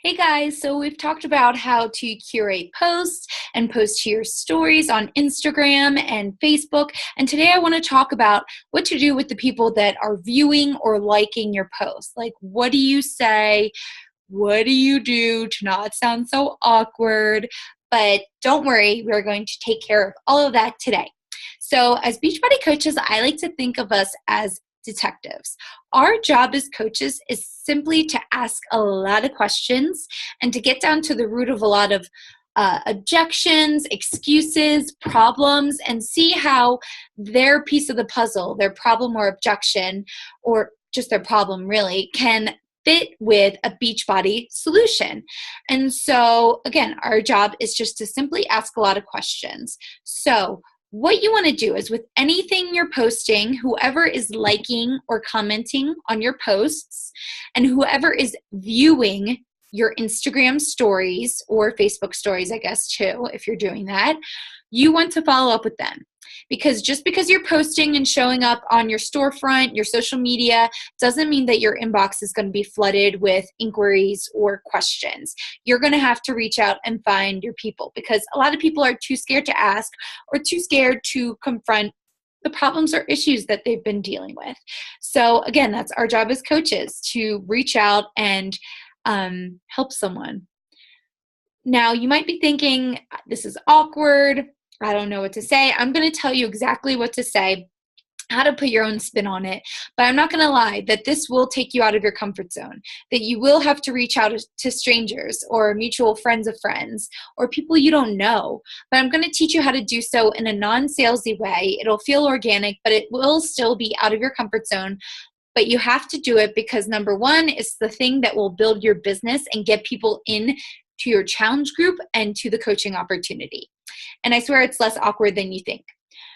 Hey guys, so we've talked about how to curate posts and post to your stories on Instagram and Facebook. And today I want to talk about what to do with the people that are viewing or liking your posts. Like, what do you say? What do you do to not sound so awkward? But don't worry, we're going to take care of all of that today. So as Beachbody coaches, I like to think of us as detectives. Our job as coaches is simply to ask a lot of questions and to get down to the root of a lot of objections, excuses, problems, and see how their piece of the puzzle, their problem or objection, or just their problem really, can fit with a Beachbody solution. And so, again, our job is just to simply ask a lot of questions. So, what you want to do is with anything you're posting, whoever is liking or commenting on your posts and whoever is viewing your Instagram stories or Facebook stories, I guess, too, if you're doing that, you want to follow up with them. Because just because you're posting and showing up on your storefront, your social media, doesn't mean that your inbox is going to be flooded with inquiries or questions. You're going to have to reach out and find your people because a lot of people are too scared to ask or too scared to confront the problems or issues that they've been dealing with. So again, that's our job as coaches, to reach out and help someone. Now, you might be thinking, this is awkward. I don't know what to say. I'm going to tell you exactly what to say, how to put your own spin on it. But I'm not going to lie that this will take you out of your comfort zone, that you will have to reach out to strangers or mutual friends of friends or people you don't know. But I'm going to teach you how to do so in a non-salesy way. It'll feel organic, but it will still be out of your comfort zone. But you have to do it because number one, it's the thing that will build your business and get people in to your challenge group and to the coaching opportunity. And I swear it's less awkward than you think.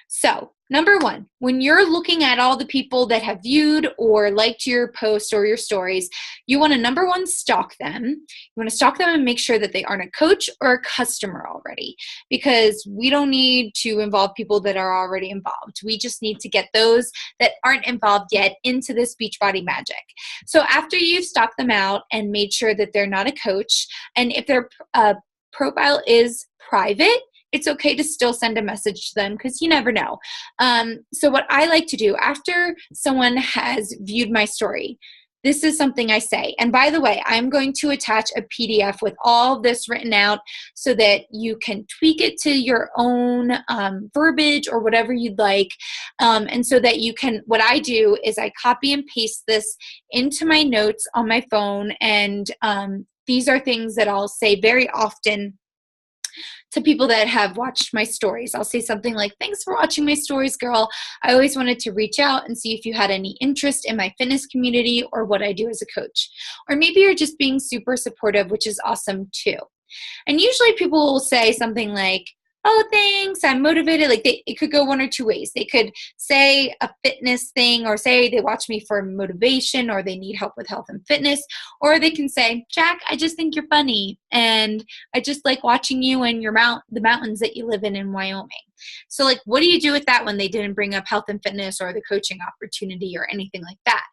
So, number one, when you're looking at all the people that have viewed or liked your post or your stories, you want to, number one, stalk them. You want to stalk them and make sure that they aren't a coach or a customer already, because we don't need to involve people that are already involved. We just need to get those that aren't involved yet into this Beachbody magic. So after you've stalked them out and made sure that they're not a coach, and if their profile is private, it's okay to still send a message to them because you never know. So what I like to do after someone has viewed my story, this is something I say. And by the way, I'm going to attach a PDF with all of this written out so that you can tweak it to your own verbiage or whatever you'd like. And so that you can, what I do is I copy and paste this into my notes on my phone. And these are things that I'll say very often to people that have watched my stories. I'll say something like, thanks for watching my stories, girl. I always wanted to reach out and see if you had any interest in my fitness community or what I do as a coach. Or maybe you're just being super supportive, which is awesome too. And usually people will say something like, oh, thanks, I'm motivated. Like it could go one or two ways. They could say a fitness thing or say they watch me for motivation or they need help with health and fitness. Or they can say, Jack, I just think you're funny. And I just like watching you and the mountains that you live in Wyoming. So like, what do you do with that when they didn't bring up health and fitness or the coaching opportunity or anything like that?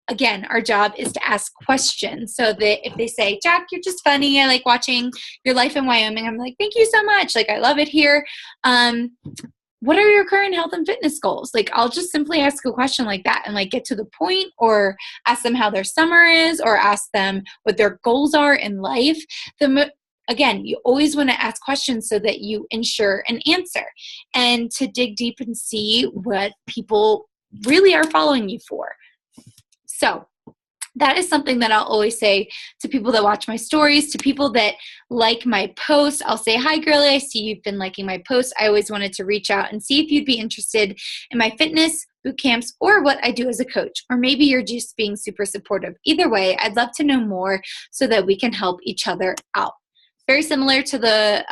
Again, our job is to ask questions so that if they say, Jack, you're just funny, I like watching your life in Wyoming, I'm like, thank you so much. Like, I love it here. What are your current health and fitness goals? Like, I'll just simply ask a question like that and like get to the point, or ask them how their summer is, or ask them what their goals are in life. Again, you always want to ask questions so that you ensure an answer and to dig deep and see what people really are following you for. So that is something that I'll always say to people that watch my stories, to people that like my posts. I'll say, hi, girlie, I see you've been liking my posts. I always wanted to reach out and see if you'd be interested in my fitness boot camps or what I do as a coach. Or maybe you're just being super supportive. Either way, I'd love to know more so that we can help each other out. Very similar to the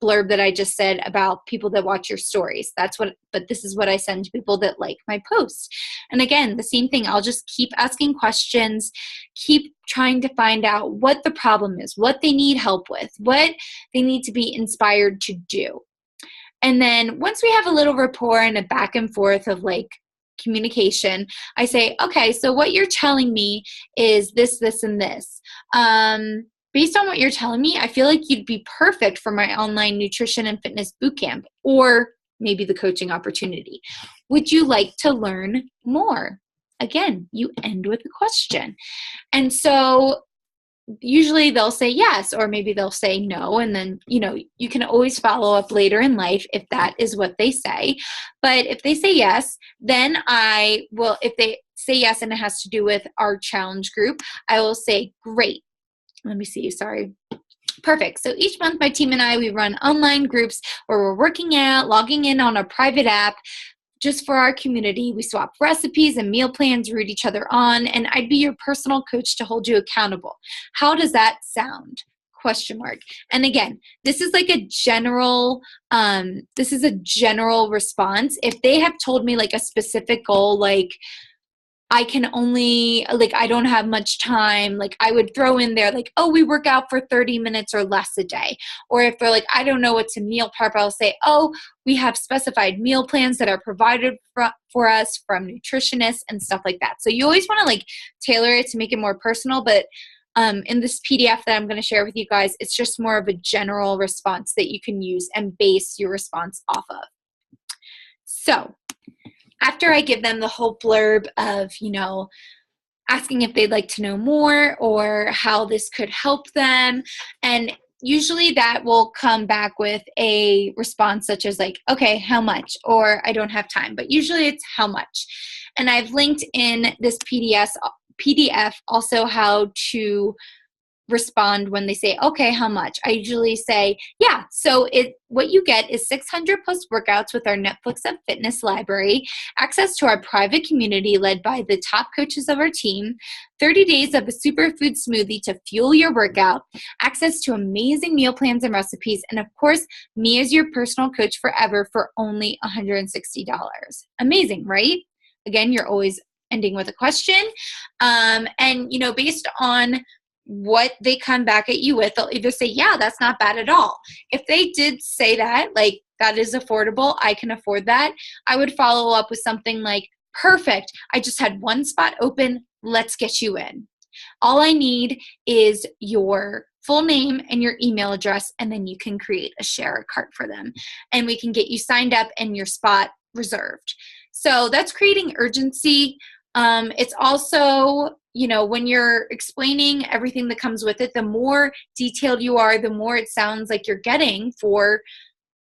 blurb that I just said about people that watch your stories. But this is what I send to people that like my posts. And again, the same thing. I'll just keep asking questions, keep trying to find out what the problem is, what they need help with, what they need to be inspired to do. And then once we have a little rapport and a back and forth of like communication, I say, okay, so what you're telling me is this, this, and this. based on what you're telling me, I feel like you'd be perfect for my online nutrition and fitness bootcamp, or maybe the coaching opportunity. Would you like to learn more? Again, you end with a question. And so usually they'll say yes, or maybe they'll say no. And then, you can always follow up later in life if that is what they say. But if they say yes, then I will, if they say yes and it has to do with our challenge group, I will say, great. Let me see. Sorry. Perfect. So each month, my team and I, we run online groups where we're working out, logging in on a private app just for our community. We swap recipes and meal plans, root each other on, and I'd be your personal coach to hold you accountable. How does that sound? Question mark. And again, this is like a general, response. If they have told me like a specific goal, like I can only, like, I don't have much time, like, I would throw in there, like, oh, we work out for 30 minutes or less a day. Or if they're like, I don't know what to meal prep, I'll say, oh, we have specified meal plans that are provided for us from nutritionists and stuff like that. So you always want to, like, tailor it to make it more personal. But in this PDF that I'm going to share with you guys, it's just more of a general response that you can use and base your response off of. So after I give them the whole blurb of, asking if they'd like to know more or how this could help them, and usually that will come back with a response such as like, okay, how much? Or I don't have time, but usually it's how much. And I've linked in this PDF also how to respond when they say, okay, how much? I usually say, yeah, so what you get is 600 plus workouts with our Netflix of Fitness library, access to our private community led by the top coaches of our team, 30 days of a superfood smoothie to fuel your workout, access to amazing meal plans and recipes, and of course, me as your personal coach forever for only $160. Amazing, right? Again, you're always ending with a question. And, based on what they come back at you with, they'll either say, yeah, that's not bad at all. If they did say that, like, that is affordable, I can afford that, I would follow up with something like, perfect, I just had one spot open, let's get you in. All I need is your full name and your email address, and then you can create a share cart for them, and we can get you signed up and your spot reserved. So that's creating urgency. It's also, when you're explaining everything that comes with it, the more detailed you are, the more it sounds like you're getting for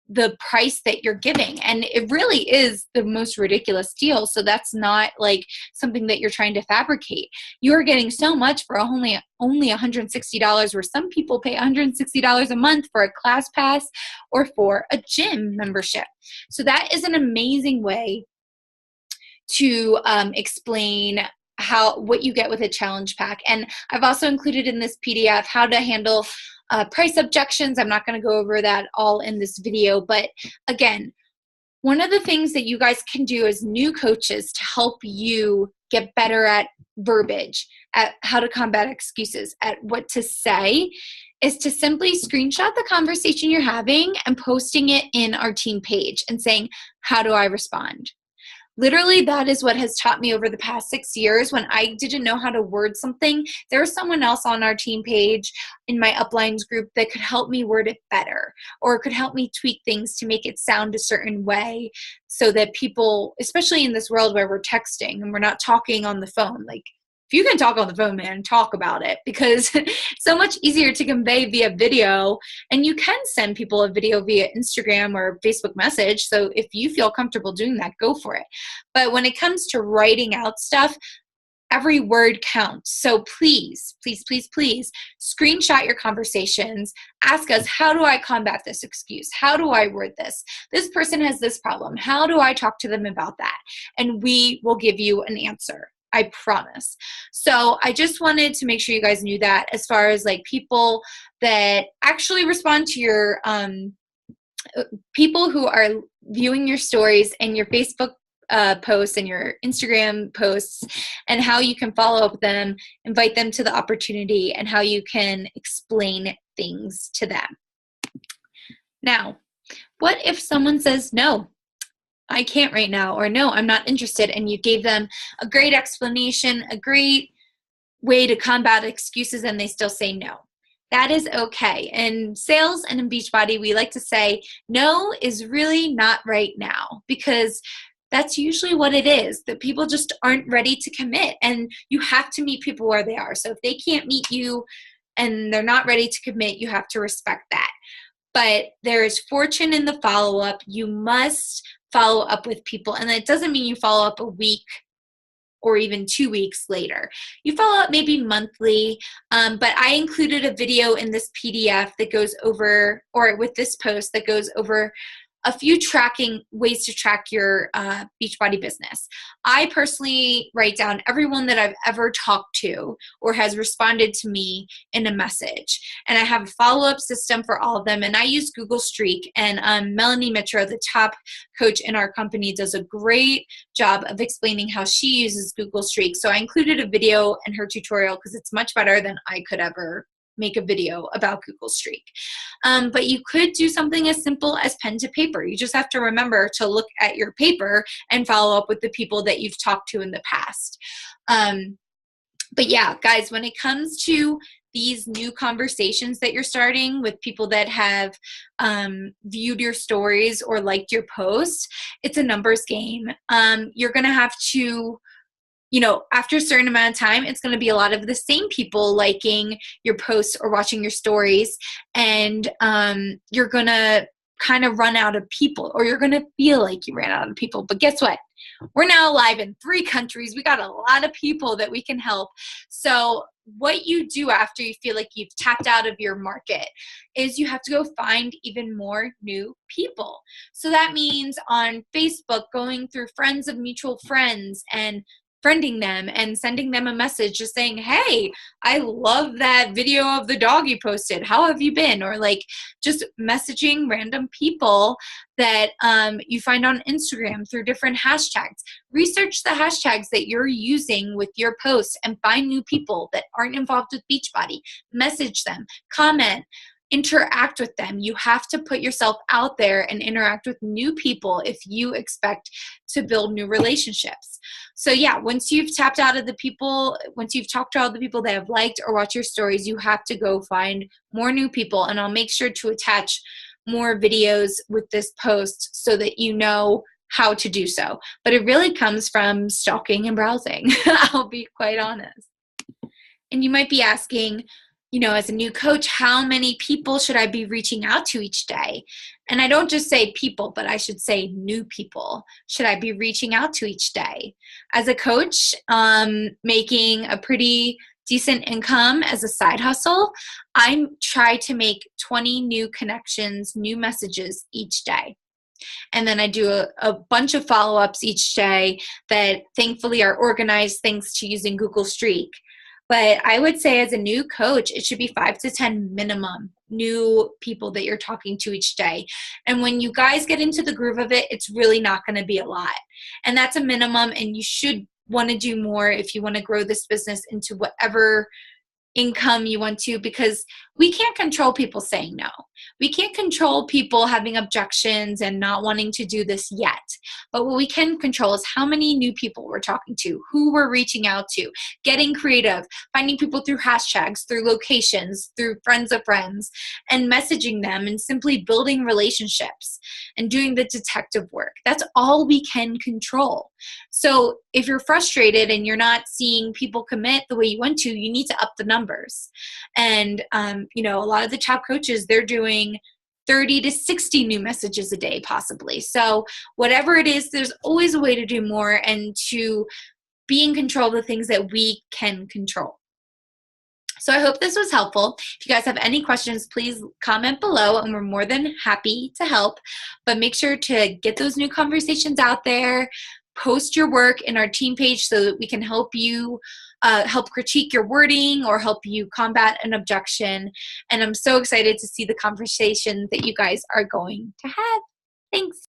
the price that you're giving. And it really is the most ridiculous deal. So that's not like something that you're trying to fabricate. You're getting so much for only $160, where some people pay $160 a month for a class pass or for a gym membership. So that is an amazing way to explain what you get with a challenge pack. And I've also included in this PDF how to handle price objections. I'm not going to go over that all in this video, but again, one of the things that you guys can do as new coaches to help you get better at verbiage, at how to combat excuses, at what to say, is to simply screenshot the conversation you're having and posting it in our team page and saying, how do I respond? Literally, that is what has taught me over the past 6 years. When I didn't know how to word something, there was someone else on our team page in my uplines group that could help me word it better, or could help me tweak things to make it sound a certain way so that people, especially in this world where we're texting and we're not talking on the phone, like, if you can talk on the phone, man, talk about it, because it's so much easier to convey via video, and you can send people a video via Instagram or Facebook message. So if you feel comfortable doing that, go for it. But when it comes to writing out stuff, every word counts. So please, please, please, please screenshot your conversations. Ask us, how do I combat this excuse? How do I word this? This person has this problem. How do I talk to them about that? And we will give you an answer. I promise. So I just wanted to make sure you guys knew that, as far as like people that actually respond to your people who are viewing your stories and your Facebook posts and your Instagram posts, and how you can follow up with them, invite them to the opportunity, and how you can explain things to them. Now, what if someone says no? I can't right now, or no, I'm not interested, and you gave them a great explanation, a great way to combat excuses, and they still say no. That is okay. In sales and in Beachbody, we like to say no is really not right now, because that's usually what it is, that people just aren't ready to commit, and you have to meet people where they are. So if they can't meet you and they're not ready to commit, you have to respect that. But there is fortune in the follow-up. You must follow up with people, and that doesn't mean you follow up a week or even 2 weeks later. You follow up maybe monthly, but I included a video in this PDF that goes over, or with this post that goes over a few tracking ways to track your Beachbody business. I personally write down everyone that I've ever talked to or has responded to me in a message. And I have a follow-up system for all of them. And I use Google Streak. And Melanie Mitro, the top coach in our company, does a great job of explaining how she uses Google Streak. So I included a video in her tutorial because it's much better than I could ever make a video about Google Streak. But you could do something as simple as pen to paper. You just have to remember to look at your paper and follow up with the people that you've talked to in the past. But yeah, guys, when it comes to these new conversations that you're starting with people that have viewed your stories or liked your posts, it's a numbers game. You're going to have to, after a certain amount of time, it's going to be a lot of the same people liking your posts or watching your stories. And you're going to kind of run out of people, or you're going to feel like you ran out of people. But guess what? We're now live in 3 countries. We got a lot of people that we can help. So what you do after you feel like you've tapped out of your market is you have to go find even more new people. So that means on Facebook, going through friends of mutual friends and friending them and sending them a message just saying, hey, I love that video of the dog you posted. How have you been? Or like just messaging random people that you find on Instagram through different hashtags. Research the hashtags that you're using with your posts and find new people that aren't involved with Beachbody. Message them, comment, interact with them. You have to put yourself out there and interact with new people if you expect to build new relationships. So yeah, once you've tapped out of the people, once you've talked to all the people that have liked or watched your stories, you have to go find more new people. And I'll make sure to attach more videos with this post so that you know how to do so. But it really comes from stalking and browsing. I'll be quite honest. And you might be asking, as a new coach, how many people should I be reaching out to each day? And I don't just say people, but I should say new people should I be reaching out to each day. As a coach, making a pretty decent income as a side hustle, I try to make 20 new connections, new messages each day. And then I do a bunch of follow-ups each day that thankfully are organized thanks to using Google Streak. But I would say as a new coach, it should be 5 to 10 minimum new people that you're talking to each day. And when you guys get into the groove of it, it's really not going to be a lot. And that's a minimum, and you should want to do more if you want to grow this business into whatever income you want to, because we can't control people saying no. We can't control people having objections and not wanting to do this yet. But what we can control is how many new people we're talking to, who we're reaching out to, getting creative, finding people through hashtags, through locations, through friends of friends, and messaging them and simply building relationships and doing the detective work. That's all we can control. So if you're frustrated and you're not seeing people commit the way you want to, you need to up the numbers. And, a lot of the top coaches, they're doing 30 to 60 new messages a day, possibly. So whatever it is, there's always a way to do more and to be in control of the things that we can control. So I hope this was helpful. If you guys have any questions, please comment below, and we're more than happy to help. But make sure to get those new conversations out there. Post your work in our team page so that we can help you help critique your wording or help you combat an objection. And I'm so excited to see the conversation that you guys are going to have. Thanks.